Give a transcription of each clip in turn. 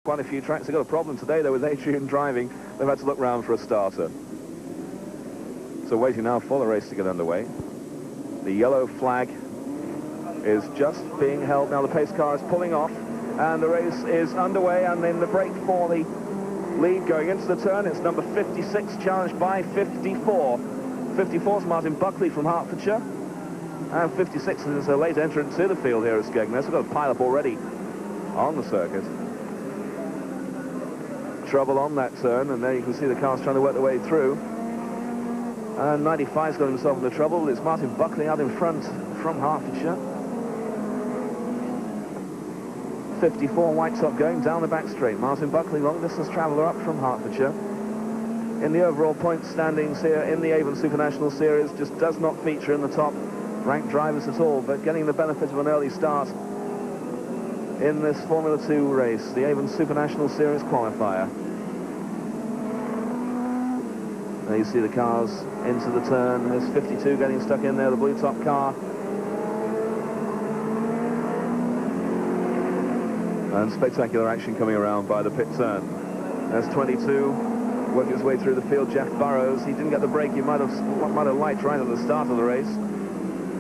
quite a few tracks. They've got a problem today, though, with Adrian driving. They've had to look round for a starter. So waiting now for the race to get underway. The yellow flag is just being held. Now the pace car is pulling off, and the race is underway, and in the break for the lead going into the turn, it's number 56 challenged by 54. 54 is Martin Buckley from Hertfordshire, and 56 is a late entrant to the field here at Skegness. We've got a pile-up already on the circuit. Trouble on that turn, and there you can see the cars trying to work their way through. And 95's got himself into trouble. It's Martin Buckley out in front from Hertfordshire. 54 white top going down the back straight. Martin Buckley, long distance traveller up from Hertfordshire. In the overall point standings here in the Avon Supernational Series, just does not feature in the top ranked drivers at all, but getting the benefit of an early start in this Formula 2 race, the Avon Supernational Series qualifier. There you see the cars into the turn. There's 52 getting stuck in there, the blue top car. And spectacular action coming around by the pit turn. There's 22, working his way through the field, Jeff Burrows. He didn't get the break he might have liked right at the start of the race.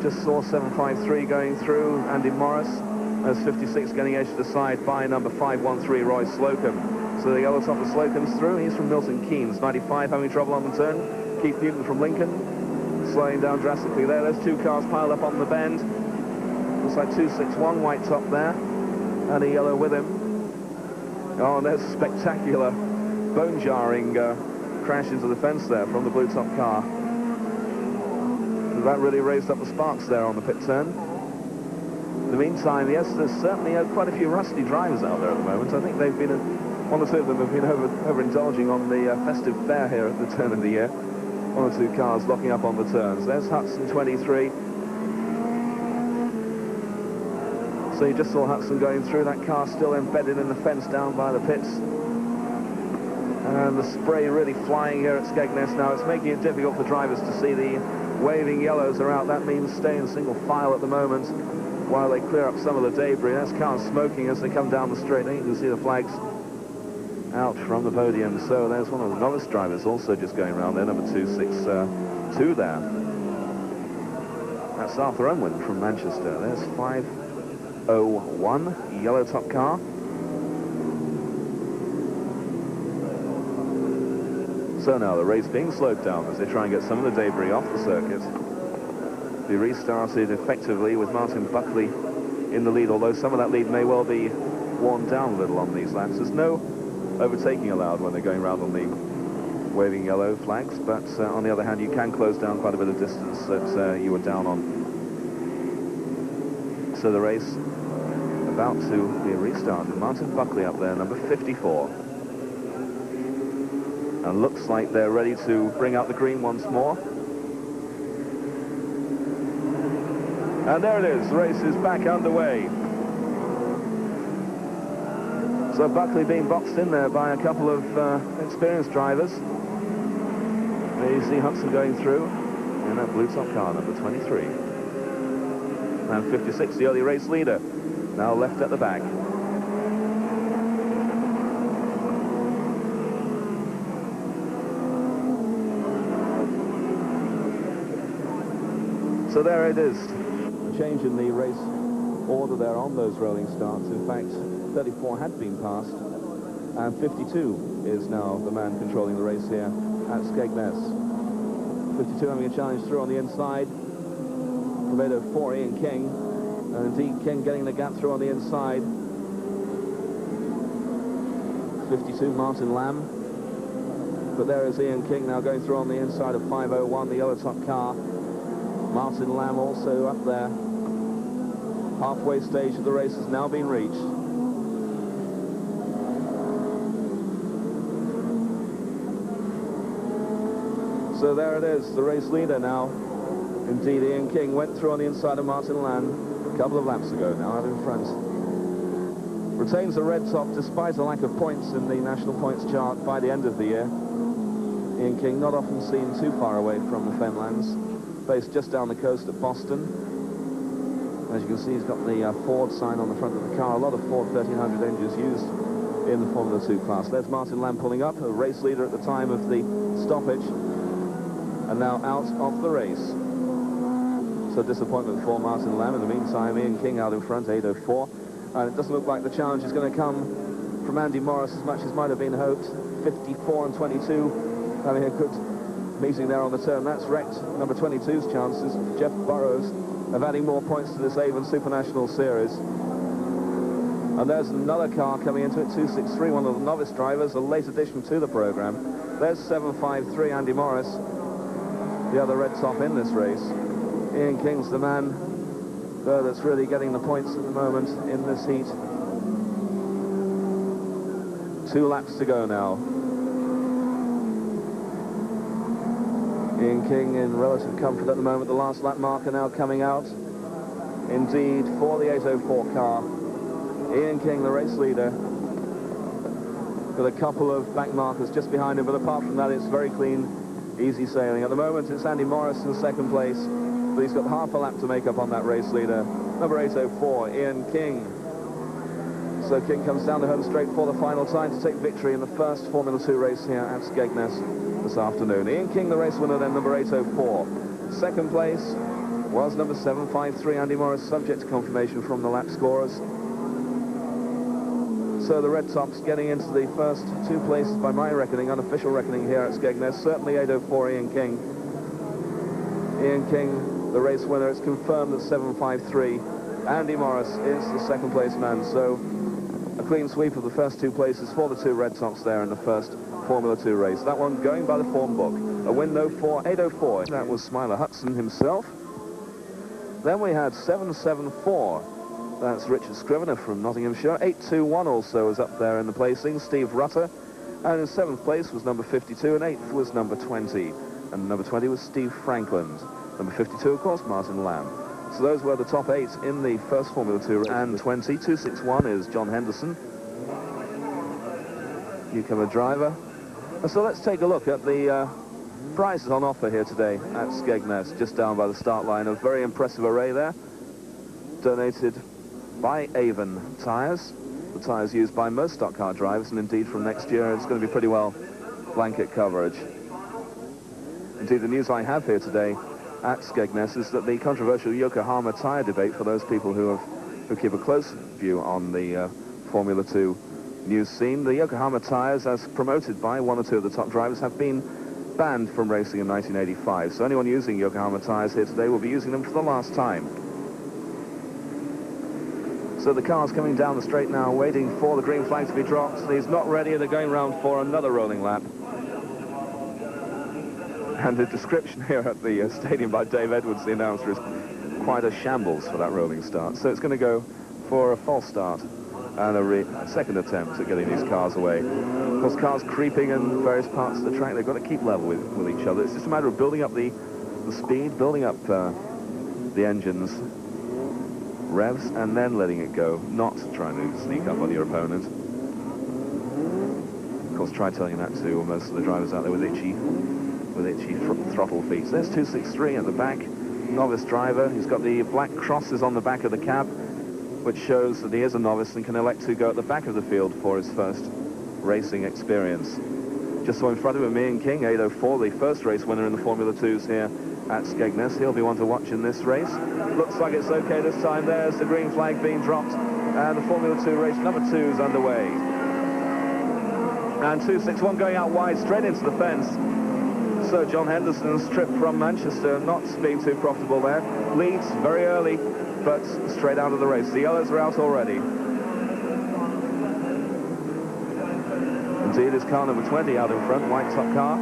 Just saw 753 going through Andy Morris. There's 56 getting edged aside by number 513, Roy Slocum. So the yellow top of Slocum's through. He's from Milton Keynes. 95 having trouble on the turn. Keith Newton from Lincoln slowing down drastically there. There's two cars piled up on the bend. Looks like 261 white top there, and a yellow with him. Oh, and there's a spectacular bone-jarring crash into the fence there from the blue top car. That really raised up the sparks there on the pit turn. In the meantime, yes, there's certainly quite a few rusty drivers out there at the moment. I think they've been, one or two of them have been overindulging on the festive fare here at the turn of the year. One or two cars locking up on the turns. There's Hudson 23. So you just saw Hudson going through. That car still embedded in the fence down by the pits. And the spray really flying here at Skegness now. It's making it difficult for drivers to see. The waving yellows are out. That means stay in single file at the moment while they clear up some of the debris. That's cars smoking as they come down the straight. There you can see the flags out from the podium. So there's one of the novice drivers also just going around there, number 262 there. That's Arthur Unwin from Manchester. There's 501, yellow top car. So now the race being slowed down as they try and get some of the debris off the circuit. Be restarted effectively with Martin Buckley in the lead, although some of that lead may well be worn down a little on these laps. There's no overtaking allowed when they're going around on the waving yellow flags, but on the other hand, you can close down quite a bit of distance that you were down on. So the race about to be restarted. Martin Buckley up there, number 54. And looks like they're ready to bring out the green once more. And there it is, the race is back underway. So Buckley being boxed in there by a couple of experienced drivers. There you see Hudson going through in that blue top car, number 23. And 56, the early race leader, now left at the back. So there it is, a change in the race order there on those rolling starts. In fact, 34 had been passed, and 52 is now the man controlling the race here at Skegness. 52 having a challenge through on the inside. Provider for Ian King, and indeed King getting the gap through on the inside. 52 Martin Lamb, but there is Ian King now going through on the inside of 501, the yellow top car. Martin Lamb also up there. Halfway stage of the race has now been reached. So there it is, the race leader now. Indeed, Ian King went through on the inside of Martin Lamb a couple of laps ago, now out in front. Retains the red top despite a lack of points in the national points chart by the end of the year. Ian King not often seen too far away from the Fenlands, based just down the coast at Boston. As you can see, he's got the Ford sign on the front of the car. A lot of Ford 1300 engines used in the Formula 2 class. There's Martin Lamb pulling up, a race leader at the time of the stoppage, and now out of the race. So disappointment for Martin Lamb. In the meantime, Ian King out in front, 8:04. And it doesn't look like the challenge is going to come from Andy Morris as much as might have been hoped. 54 and 22, having a good meeting there on the turn. That's wrecked number 22's chances, Jeff Burrows, of adding more points to this Avon Supernational series. And there's another car coming into it, 263, one of the novice drivers, a late addition to the program. There's 753, Andy Morris, the other red top in this race. Ian King's the man that's really getting the points at the moment in this heat. 2 laps to go now. Ian King in relative comfort at the moment. The last lap marker now coming out. Indeed, for the 8:04 car. Ian King, the race leader, with a couple of back markers just behind him, but apart from that, it's very clean, easy sailing. At the moment, it's Andy Morris in second place, but he's got half a lap to make up on that race leader. Number 8:04, Ian King. So King comes down the home straight for the final time to take victory in the first Formula 2 race here at Skegness this afternoon. Ian King, the race winner, then number 8:04. Second place was number 753, Andy Morris, subject to confirmation from the lap scorers. So the red tops getting into the first 2 places by my reckoning, unofficial reckoning here at Skegness. Certainly 8:04, Ian King. Ian King, the race winner. It's confirmed that 753. Andy Morris is the second place man. So a clean sweep of the first 2 places for the 2 red tops there in the first Formula 2 race. That one going by the form book. A win, though, for 8:04. That was Smiler Hudson himself. Then we had 774. That's Richard Scrivener from Nottinghamshire. 821 also was up there in the placing. Steve Rutter. And in 7th place was number 52, and 8th was number 20. And number 20 was Steve Frankland. Number 52, of course, Martin Lamb. So those were the top 8 in the first Formula 2 race. And 20, 261 is John Henderson, newcomer driver. And so let's take a look at the prizes on offer here today at Skegness, just down by the start line. A very impressive array there, donated by Avon tyres, the tyres used by most stock car drivers, and indeed from next year it's going to be pretty well blanket coverage. Indeed, the news I have here today at Skegness is that the controversial Yokohama tyre debate, for those people who keep a close view on the Formula 2 news scene, the Yokohama tyres, as promoted by 1 or 2 of the top drivers, have been banned from racing in 1985. So anyone using Yokohama tyres here today will be using them for the last time. So the car's coming down the straight now, waiting for the green flag to be dropped. He's not ready, they're going round for another rolling lap. And the description here at the stadium by Dave Edwards, the announcer, is quite a shambles for that rolling start. So it's going to go for a false start and a second attempt at getting these cars away. Of course, cars creeping in various parts of the track, they've got to keep level with each other. It's just a matter of building up the speed, building up the engine's revs, and then letting it go, not trying to sneak up on your opponent. Of course, try telling that to most of the drivers out there with itchy throttle feet. So there's 263 at the back, novice driver. He's got the black crosses on the back of the cab, which shows that he is a novice and can elect to go at the back of the field for his first racing experience. Just so in front of him, Ian King, 8:04, the first race winner in the Formula 2s here at Skegness. He'll be one to watch in this race. Looks like it's okay this time. There's the green flag being dropped, and the Formula 2 race number 2 is underway. And 261 going out wide, straight into the fence. So John Henderson's trip from Manchester not being too profitable there. Leads very early, but straight out of the race. The yellows are out already. Indeed, it's car number 20 out in front, white top car.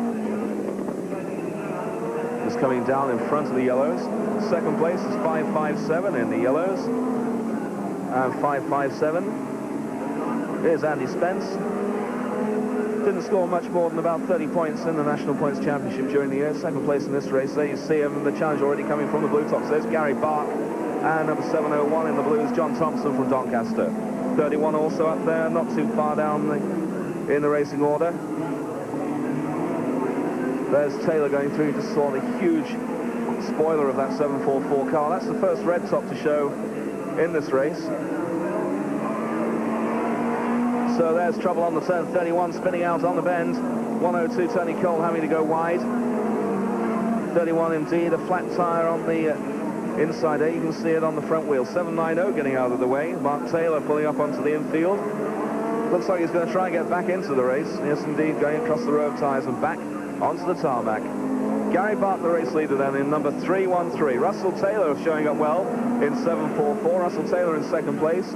Just coming down in front of the yellows. Second place is 557 in the yellows. And 557 is Andy Spence. Didn't score much more than about 30 points in the National Points Championship during the year. Second place in this race. There you see him, the challenge already coming from the blue tops. There's Gary Bark, and number 701 in the blues, John Thompson from Doncaster. 31 also up there, not too far down in the racing order. There's Taylor going through. You just saw the huge spoiler of that 744 car. That's the first red top to show in this race. So there's trouble on the turn. 31 spinning out on the bend. 102 Tony Cole having to go wide. 31 indeed, a flat tyre on the inside there. You can see it on the front wheel. 790 getting out of the way. Mark Taylor pulling up onto the infield. Looks like he's going to try and get back into the race. Yes, indeed, going across the row of tyres and back onto the tarmac. Gary Bart, the race leader then, in number 313. Russell Taylor showing up well in 744. Russell Taylor in second place.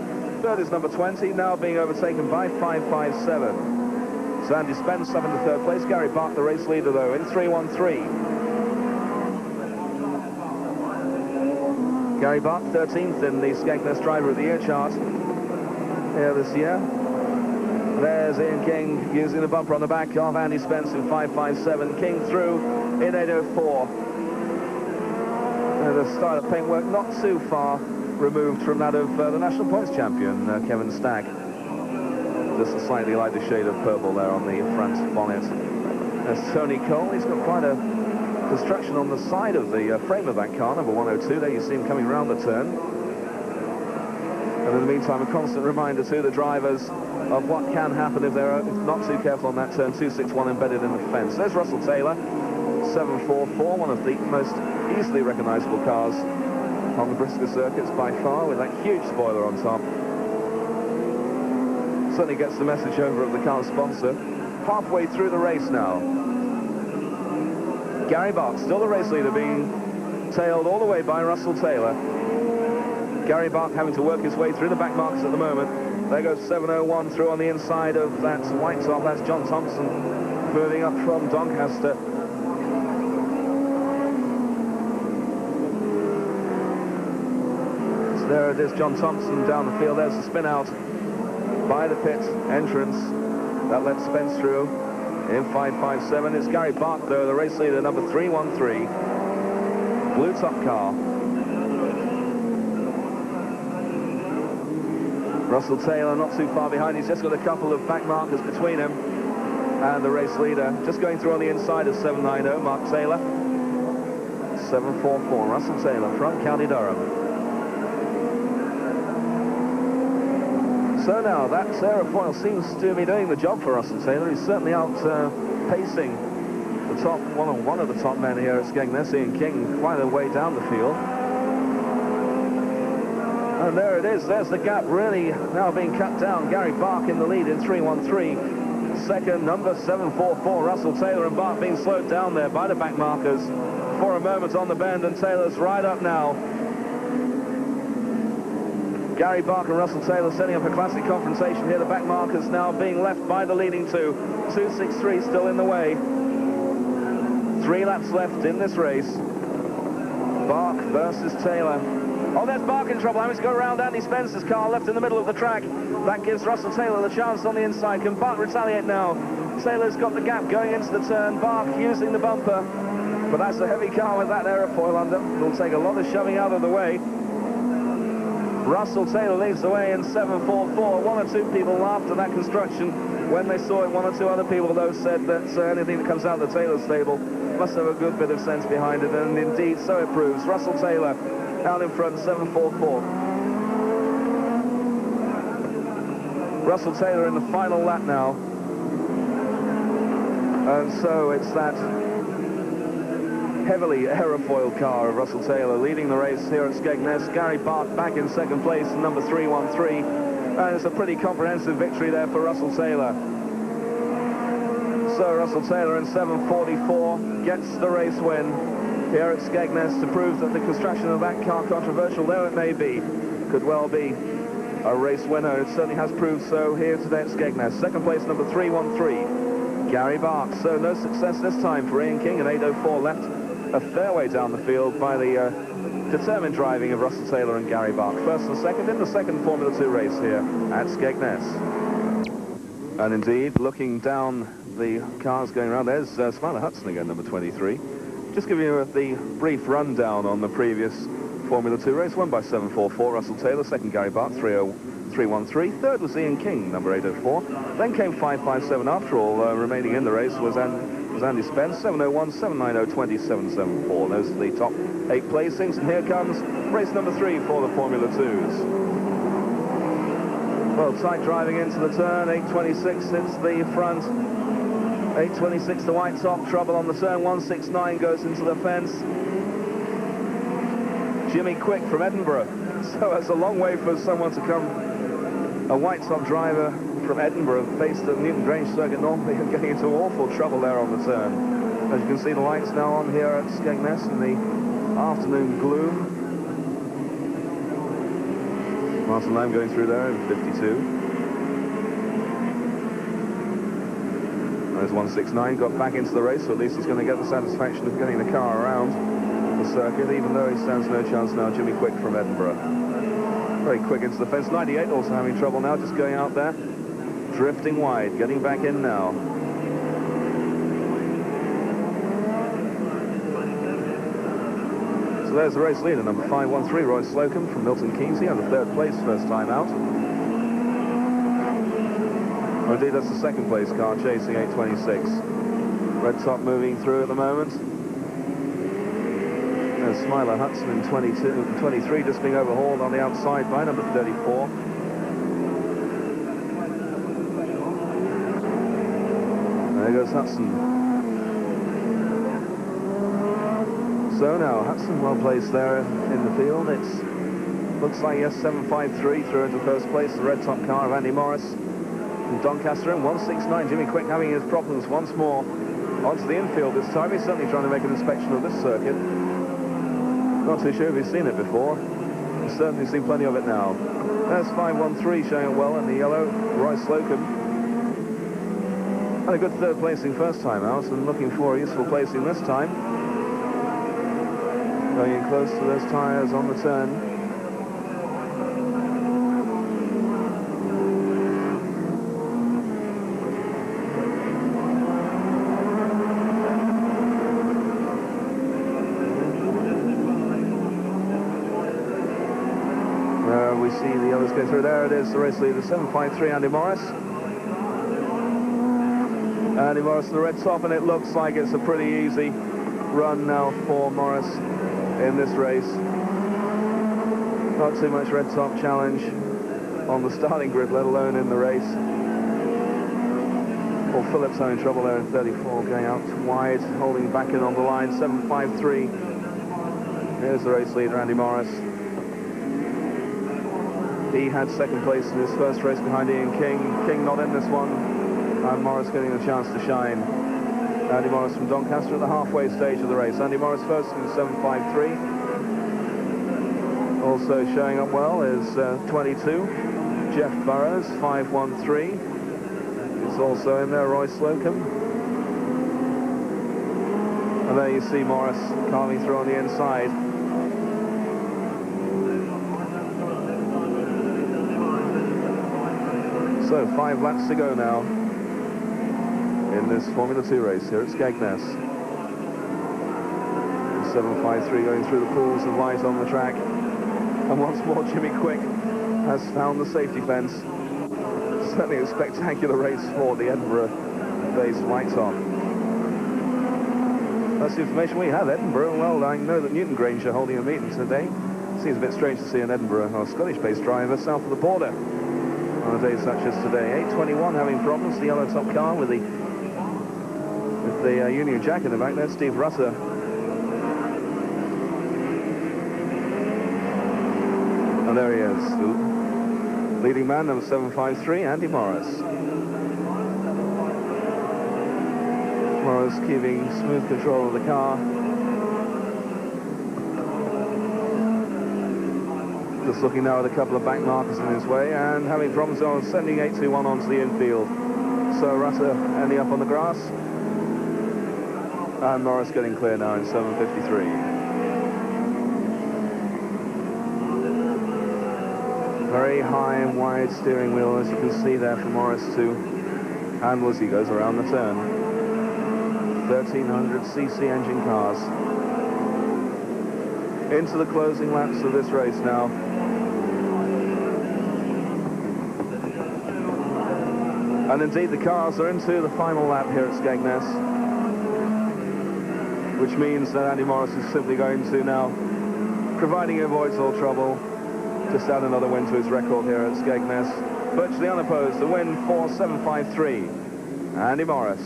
Third is number 20, now being overtaken by 557. So Andy Spence up in the third place. Gary Bart, the race leader, though, in 313. Gary Bart, 13th in the Skegness Driver of the Year chart here this year. There's Ian King using the bumper on the back of Andy Spence in 557. King through in 804. And the style of paintwork not too far removed from that of the national points champion, Kevin Stack. Just a slightly lighter shade of purple there on the front bonnet. There's Tony Cole. He's got quite a construction on the side of the frame of that car, number 102. There you see him coming round the turn. And in the meantime, a constant reminder to the drivers of what can happen if they're not too careful on that turn. 261 embedded in the fence. There's Russell Taylor, 744, one of the most easily recognizable cars on the Bristol circuits by far, with that huge spoiler on top. Certainly gets the message over of the car's sponsor. Halfway through the race now. Gary Bart, still the race leader, being tailed all the way by Russell Taylor. Gary Bart having to work his way through the back markers at the moment. There goes 701 through on the inside of that white top. That's John Thompson moving up from Doncaster. So there it is, John Thompson down the field. There's the spin out by the pit entrance. That lets Spence through in 557. It's Gary Bart, though, the race leader, number 313. Blue top car. Russell Taylor not too far behind. He's just got a couple of back markers between him and the race leader. Just going through on the inside of 790, Mark Taylor. 744, Russell Taylor from County Durham. So now that aerofoil seems to be doing the job for Russell Taylor. He's certainly out pacing the top one of the top men here at Skegness, Ian King, quite a way down the field. And there it is. There's the gap really now being cut down. Gary Bart in the lead in 313. Second, number 744, Russell Taylor, and Bart being slowed down there by the back markers for a moment on the bend, and Taylor's right up now. Gary Bart and Russell Taylor setting up a classic confrontation here. The back markers now being left by the leading two. 263 still in the way. 3 laps left in this race. Bart versus Taylor. Oh, there's Bart in trouble. Having to go around Andy Spence's car, left in the middle of the track. That gives Russell Taylor the chance on the inside. Can Bart retaliate now? Taylor's got the gap going into the turn. Bart using the bumper. But that's a heavy car with that aerofoil under. It'll take a lot of shoving out of the way. Russell Taylor leads the way in 744. 1 or 2 people laughed at that construction when they saw it. 1 or 2 other people, though, said that anything that comes out of the Taylor stable must have a good bit of sense behind it, and indeed so it proves. Russell Taylor out in front, 744. Russell Taylor in the final lap now. And so it's that heavily aerofoil car of Russell Taylor leading the race here at Skegness. Gary Bart back in second place, number 313. And it's a pretty comprehensive victory there for Russell Taylor. So Russell Taylor in 744 gets the race win here at Skegness to prove that the construction of that car, controversial though it may be, could well be a race winner. It certainly has proved so here today at Skegness. Second place, number 313, Gary Bart. So no success this time for Ian King, and 804 left a fair way down the field by the determined driving of Russell Taylor and Gary Bart. First and second in the second Formula 2 race here at Skegness. And indeed, looking down the cars going around, there's Smiler Hudson again, number 23. Just giving you the brief rundown on the previous Formula 2 race. Won by 744, Russell Taylor. Second, Gary Bart, 313. Third was Ian King, number 804. Then came 557 after all. Remaining in the race was Andy Spence, 701, 790, 2774. Those are the top 8 placings. And here comes race number 3 for the Formula 2s. Well, tight driving into the turn. 8.26 hits the front. 8.26 the white top. Trouble on the turn. 1.69 goes into the fence. Jimmy Quick from Edinburgh. So that's a long way for someone to come. A white top driver from Edinburgh faced at Newton Grange circuit normally and getting into awful trouble there on the turn. As you can see, the lights now on here at Skegness in the afternoon gloom. Martin Lamb going through there in 52. There's 1.69, got back into the race, so at least he's going to get the satisfaction of getting the car around the circuit, even though he stands no chance now. Jimmy Quick from Edinburgh. Very quick into the fence. 98 also having trouble now, just going out there. Drifting wide, getting back in now. So there's the race leader, number 513, Roy Slocum from Milton Keynes, under third place, first time out. Or indeed, that's the second place car, chasing 8.26. Red top moving through at the moment. There's Smiler Hudson in 23, just being overhauled on the outside by number 34. There goes Hudson. So now, Hudson well placed there in the field. It looks like, yes, 7.53 through into first place. The red top car of Andy Morris from Doncaster in 1.69. Jimmy Quick having his problems once more onto the infield this time. He's certainly trying to make an inspection of this circuit. Not too sure if he's seen it before. He's certainly seen plenty of it now. There's 5.13 showing it well in the yellow. Roy Slocum had a good third placing first time out and looking for a useful placing this time. Going in close to those tyres on the turn. There we see the others go through. There it is, the race leader, 7.53, Andy Morris. Andy Morris in the red top, and it looks like it's a pretty easy run now for Morris in this race. Not too much red top challenge on the starting grid, let alone in the race. Paul Phillips having trouble there in 34, going out wide, holding back in on the line. 7.53. Here's the race leader, Andy Morris. He had second place in his first race behind Ian King. King not in this one, and Morris getting a chance to shine. Andy Morris from Doncaster at the halfway stage of the race. Andy Morris first in 7.53. Also showing up well is 22, Jeff Burrows, 5.13. He's also in there, Roy Slocum. And there you see Morris carving through on the inside. So 5 laps to go now in this Formula 2 race here at Skegness. 7.53 going through the pools of light on the track. And once more, Jimmy Quick has found the safety fence. Certainly a spectacular race for the Edinburgh-based white top. That's the information we have. Edinburgh, well, I know that Newton Grange are holding a meeting today. Seems a bit strange to see an Edinburgh or Scottish-based driver south of the border on a day such as today. 8.21 having problems. The yellow top car with the Union Jack in the back there, Steve Rutter. And there he is, the leading man, number 7.53, Andy Morris. Morris keeping smooth control of the car. Just looking now at a couple of back markers in his way and having problems on sending 8.21 onto the infield. So Rutter ending up on the grass. And Morris getting clear now in 7.53. Very high and wide steering wheel, as you can see there, for Morris to handle as he goes around the turn. 1300cc engine cars. Into the closing laps of this race now. And indeed, the cars are into the final lap here at Skegness, which means that Andy Morris is simply going to now, providing he avoids all trouble, just add another win to his record here at Skegness. virtually unopposed, the win for 7.53. Andy Morris.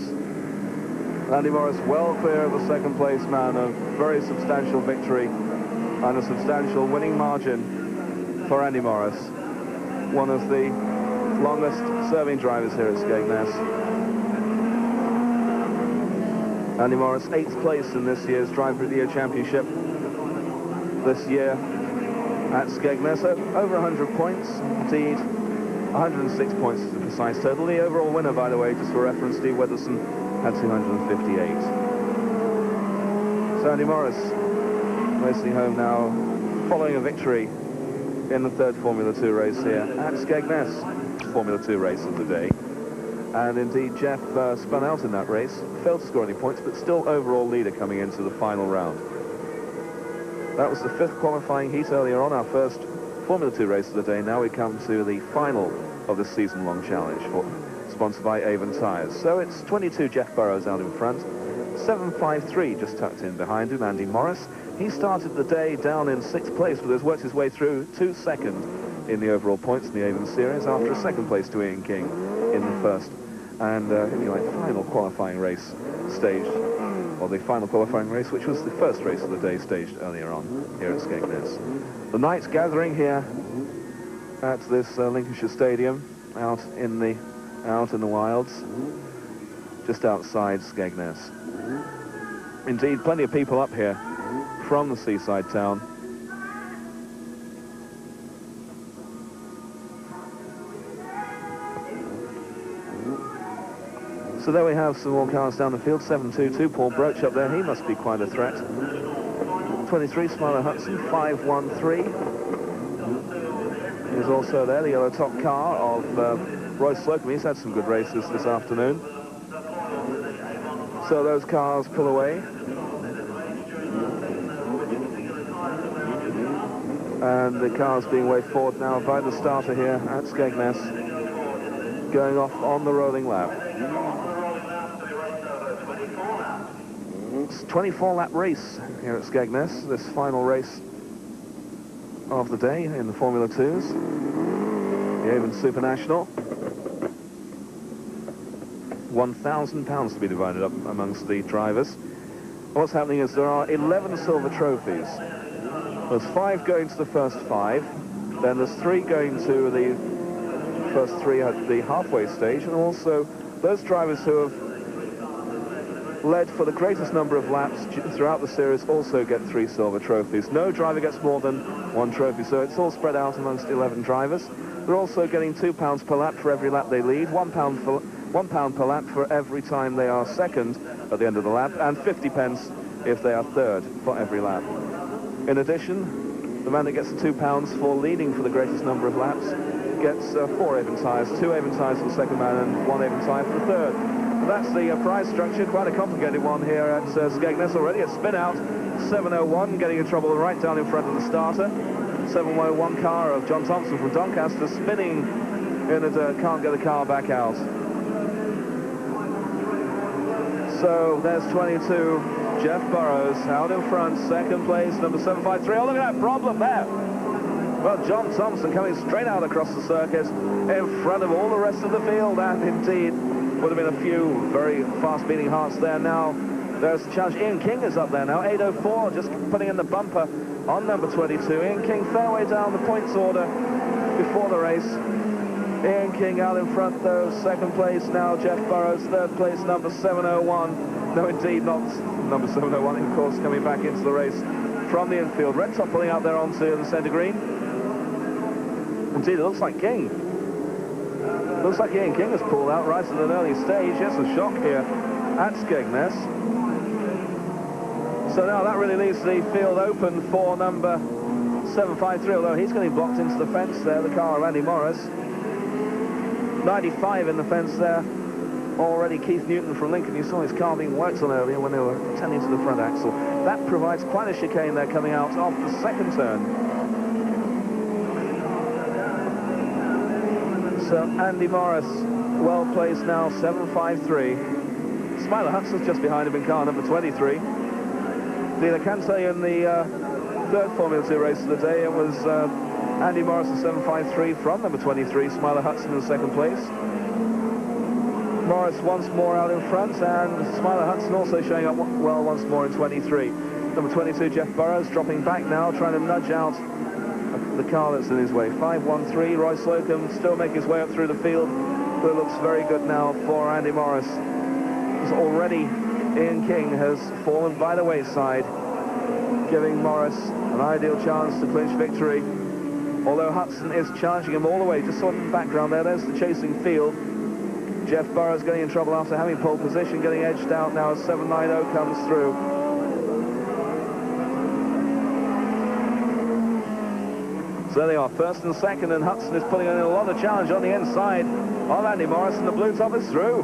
Andy Morris well clear of the second place man, a very substantial victory and a substantial winning margin for Andy Morris, one of the longest serving drivers here at Skegness. Andy Morris, 8th place in this year's Driver of the Year Championship. This year at Skegness, over 100 points, indeed, 106 points is the precise total. The overall winner, by the way, just for reference, Steve Weatherson, had 258. So Andy Morris racing home now, following a victory in the third Formula 2 race here at Skegness, Formula 2 race of the day. And indeed, Jeff spun out in that race, failed to score any points, but still overall leader coming into the final round. That was the 5th qualifying heat earlier on, our first Formula 2 race of the day. Now we come to the final of the season-long challenge, sponsored by Avon tyres. So it's 22 Jeff Burrows out in front, 7.53 just tucked in behind him, Andy Morris. He started the day down in 6th place, but has worked his way through to 2nd in the overall points in the Avon series after a 2nd place to Ian King in the first and final qualifying race staged, or the final qualifying race, which was the first race of the day staged earlier on here at Skegness. The night's gathering here at this Lincolnshire Stadium out in the wilds, just outside Skegness. Indeed, plenty of people up here from the seaside town. So there we have some more cars down the field. 7.22, Paul Broach up there. He must be quite a threat. 23, Smiler Hudson. 5.13 is also there. The yellow top car of Roy Slocum. He's had some good races this afternoon. So those cars pull away. And the car's being waved forward now by the starter here at Skegness, going off on the rolling lap. It's a 24-lap race here at Skegness, this final race of the day in the Formula 2s, the Avon Supernational. £1,000 to be divided up amongst the drivers. What's happening is there are 11 silver trophies. There's 5 going to the first 5, then there's 3 going to the first 3 at the halfway stage, and also those drivers who have led for the greatest number of laps throughout the series also get 3 silver trophies. No driver gets more than 1 trophy, so it's all spread out amongst 11 drivers. They're also getting £2 per lap for every lap they lead, £1 per lap for every time they are second at the end of the lap, and 50 pence if they are third for every lap. In addition, the man that gets the £2 for leading for the greatest number of laps gets 4 Avon tyres, 2 Avon tyres for the second man and 1 Avon tyre for the third. So that's the prize structure, quite a complicated one here at Skegness already. A spin out, 7.01, getting in trouble right down in front of the starter. 7.01 car of John Thompson from Doncaster spinning in the dirt, can't get the car back out. So there's 22, Jeff Burrows out in front, 2nd place, number 7.53. Oh, look at that problem there. Well, John Thompson coming straight out across the circuit in front of all the rest of the field, and indeed would have been a few very fast-beating hearts there. Now there's a challenge. Ian King is up there now, 8.04, just putting in the bumper on number 22. Ian King fairway down the points order before the race. Ian King out in front though, 2nd place now, Jeff Burrows, 3rd place, number 7.01. No, indeed not number 7.01, of course, coming back into the race from the infield. Red Top pulling out there onto the centre green. Indeed, it looks like King. Looks like Ian King has pulled out right at an early stage. Yes, a shock here at Skegness. So now that really leaves the field open for number 7.53, although he's getting blocked into the fence there, the car of Andy Morris. 95 in the fence there. Already Keith Newton from Lincoln. You saw his car being worked on earlier when they were tending to the front axle. That provides quite a chicane there coming out of the 2nd turn. So Andy Morris, well placed now, 7.53. Smiler Hudson's just behind him in car number 23. Indeed, I can tell you in the 3rd Formula 2 race of the day, it was Andy Morris at 7.53 from number 23, Smiler Hudson in second place. Morris once more out in front, and Smiler Hudson also showing up well once more in 23. Number 22, Jeff Burrows, dropping back now, trying to nudge out the car that's in his way. 5.13, Roy Slocum still making his way up through the field, but it looks very good now for Andy Morris. He's already, Ian King has fallen by the wayside, giving Morris an ideal chance to clinch victory. Although Hudson is charging him all the way, just saw in the background there's the chasing field. Jeff Burrows getting in trouble after having pole position, getting edged out now as 7.90 comes through. So there they are, first and second, and Hudson is putting in a lot of challenge on the inside of Andy Morris, and the blue top is through.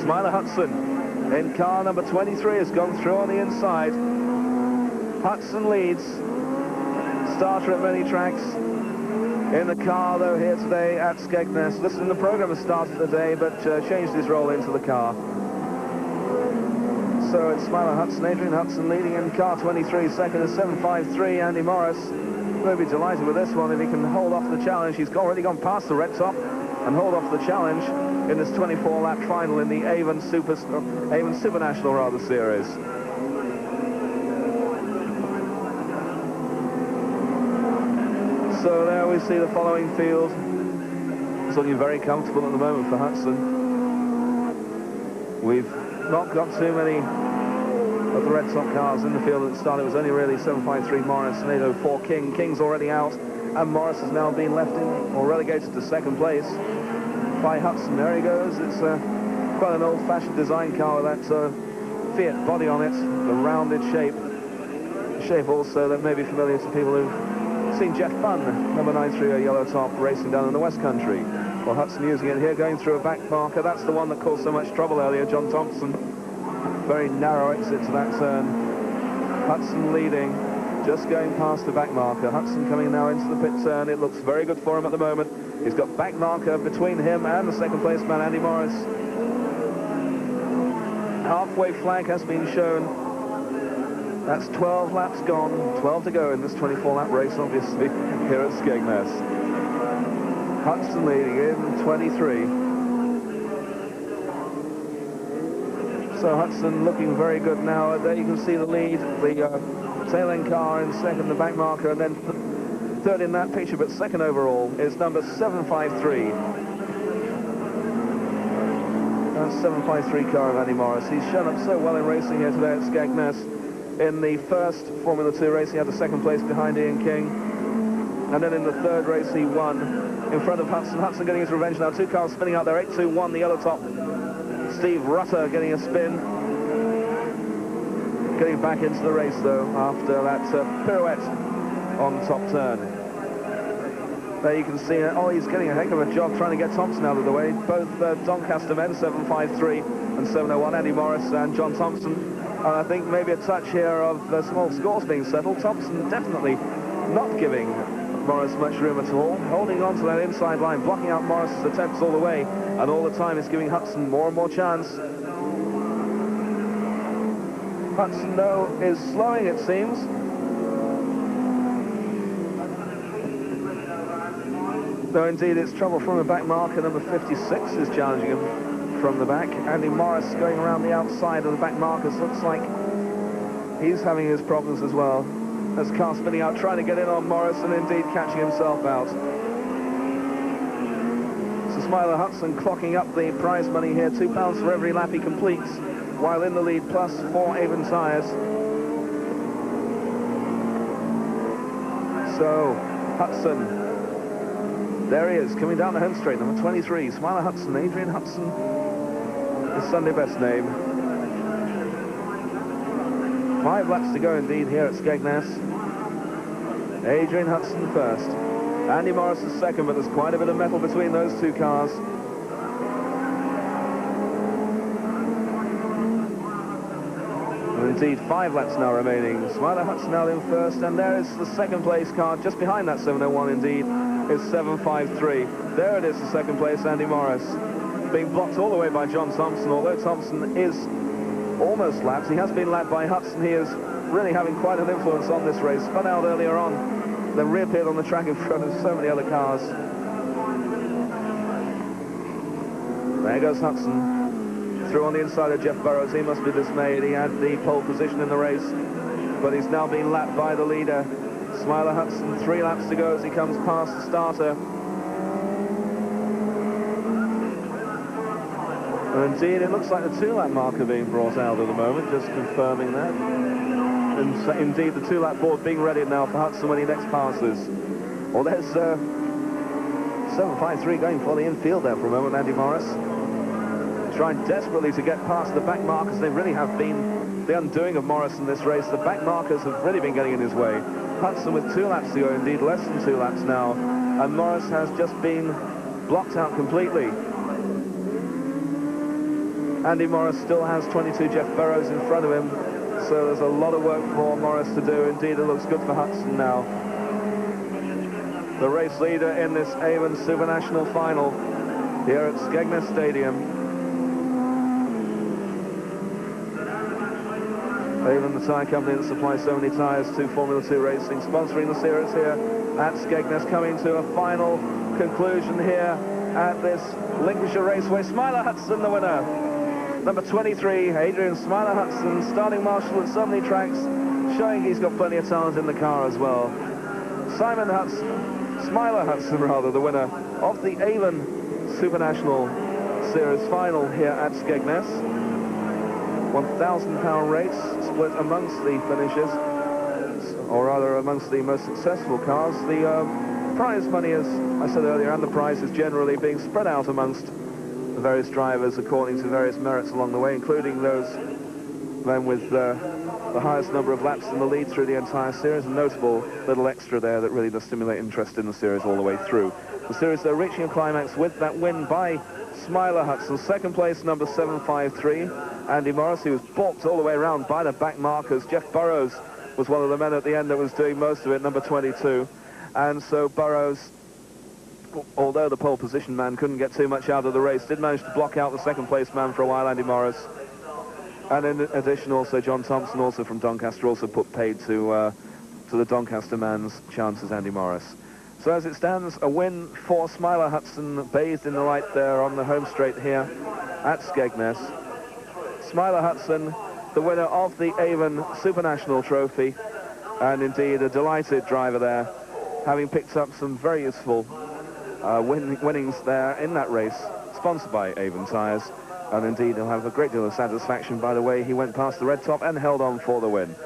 Smiler Hudson in car number 23 has gone through on the inside. Hudson leads. Starter at many tracks. In the car, though, here today at Skegness. Listen, the program has started today, but changed his role into the car. So it's Smiler Hudson, Adrian Hudson leading in car 23. Second is 7.53, Andy Morris. We'll be delighted with this one if he can hold off the challenge. He's already gone past the red top and hold off the challenge in this 24-lap final in the Avon Supernational series. So there we see the following field. It's looking very comfortable at the moment for Hudson. We've not got too many of the red top cars in the field at the start. It was only really 7.53 Morris and 8.04 King. King's already out, and Morris has now been left in or relegated to second place by Hudson. There he goes. It's quite an old-fashioned design car with that Fiat body on it, the rounded shape. A shape also that may be familiar to people who've seen Jeff Bunn, number 93, a yellow top, racing down in the West Country. Well, Hudson using it here, going through a back marker. That's the one that caused so much trouble earlier, John Thompson. Very narrow exit to that turn. Hudson leading, just going past the back marker. Hudson coming now into the pit turn. It looks very good for him at the moment. He's got back marker between him and the second place man, Andy Morris. Halfway flag has been shown. That's 12 laps gone, 12 to go in this 24-lap race, obviously, here at Skegness. Hudson leading in 23. So Hudson looking very good now. There you can see the lead, the tail-end car in second, the back marker, and then third in that picture, but second overall is number 7.53. That's 7.53 car of Andy Morris. He's shown up so well in racing here today at Skegness. In the first Formula 2 race, he had the second place behind Ian King. And then in the third race, he won in front of Hudson. Hudson getting his revenge now. Two cars spinning out there. 8-2-1, the yellow top. Steve Rutter getting a spin. Getting back into the race, though, after that pirouette on top turn. There you can see, he's getting a heck of a job trying to get Thompson out of the way. Both Doncaster men, 7.53 and 7.01, Andy Morris and John Thompson. And I think maybe a touch here of small scores being settled. Thompson definitely not giving Morris much room at all. Holding on to that inside line, blocking out Morris's attempts all the way. And all the time is giving Hudson more and more chance. Hudson, though, is slowing, it seems. Though, indeed, it's trouble from the back marker. Number 56 is challenging him from the back. Andy Morris going around the outside of the back markers. Looks like he's having his problems as well. As car spinning out, trying to get in on Morris and indeed catching himself out. So Smiler Hudson clocking up the prize money here. £2 for every lap he completes, while in the lead, plus 4 Avon tyres. So Hudson, there he is, coming down the home straight, number 23, Smiler Hudson, Adrian Hudson, his Sunday best name. 5 laps to go indeed here at Skegness. Adrian Hudson first. Andy Morris is second, but there's quite a bit of metal between those two cars. And indeed, 5 laps now remaining. Smiler Hudson out in first, and there is the second place car just behind that 7.01 indeed. Is 7.53. There it is, the second place, Andy Morris. Being blocked all the way by John Thompson, although Thompson is almost lapped. He has been lapped by Hudson. He is really having quite an influence on this race. Spun out earlier on then reappeared on the track in front of so many other cars. There goes Hudson. Through on the inside of Jeff Burrows. He must be dismayed. He had the pole position in the race, but he's now being lapped by the leader. Smiler Hudson, 3 laps to go as he comes past the starter. And indeed, it looks like the 2-lap marker being brought out at the moment, just confirming that. And so, indeed, the 2-lap board being ready now for Hudson when he next passes. Well, there's 7.53 going for the infield there for a moment, Andy Morris. Trying desperately to get past the back markers. They really have been the undoing of Morris in this race. The back markers have really been getting in his way. Hudson with 2 laps to go, indeed less than 2 laps now. And Morris has just been blocked out completely. Andy Morris still has 22 Jeff Burrows in front of him, so there's a lot of work for Morris to do. Indeed, it looks good for Hudson now. The race leader in this Avon Supernational final here at Skegness Stadium. Avon, the tyre company that supplies so many tyres to Formula 2 racing, sponsoring the series here at Skegness, coming to a final conclusion here at this Lincolnshire Raceway. Smiler Hudson, the winner. Number 23, Adrian Smiler Hudson, starting marshal at so many tracks, showing he's got plenty of talent in the car as well. Simon Hudson, Smiler Hudson rather, the winner of the Avon Supernational Series final here at Skegness. £1,000 race split amongst the finishers, or rather amongst the most successful cars. The prize money, as I said earlier, and the prize is generally being spread out amongst the various drivers according to various merits along the way, including those men with the highest number of laps in the lead through the entire series. A notable little extra there that really does stimulate interest in the series all the way through. The series, though, reaching a climax with that win by Smiler Hudson. Second place, number 753, Andy Morris. He was balked all the way around by the back markers. Jeff Burrows was one of the men at the end that was doing most of it, number 22. And so Burrows, although the pole position man couldn't get too much out of the race, did manage to block out the second place man for a while, Andy Morris. And in addition, also John Thompson, also from Doncaster, also put paid to the Doncaster man's chances, Andy Morris. So as it stands, a win for Smiler Hudson, bathed in the light there on the home straight here at Skegness. Smiler Hudson, the winner of the Avon Supernational Trophy, and indeed a delighted driver there, having picked up some very useful winnings there in that race, sponsored by Avon Tyres. And indeed, he'll have a great deal of satisfaction by the way he went past the red top and held on for the win.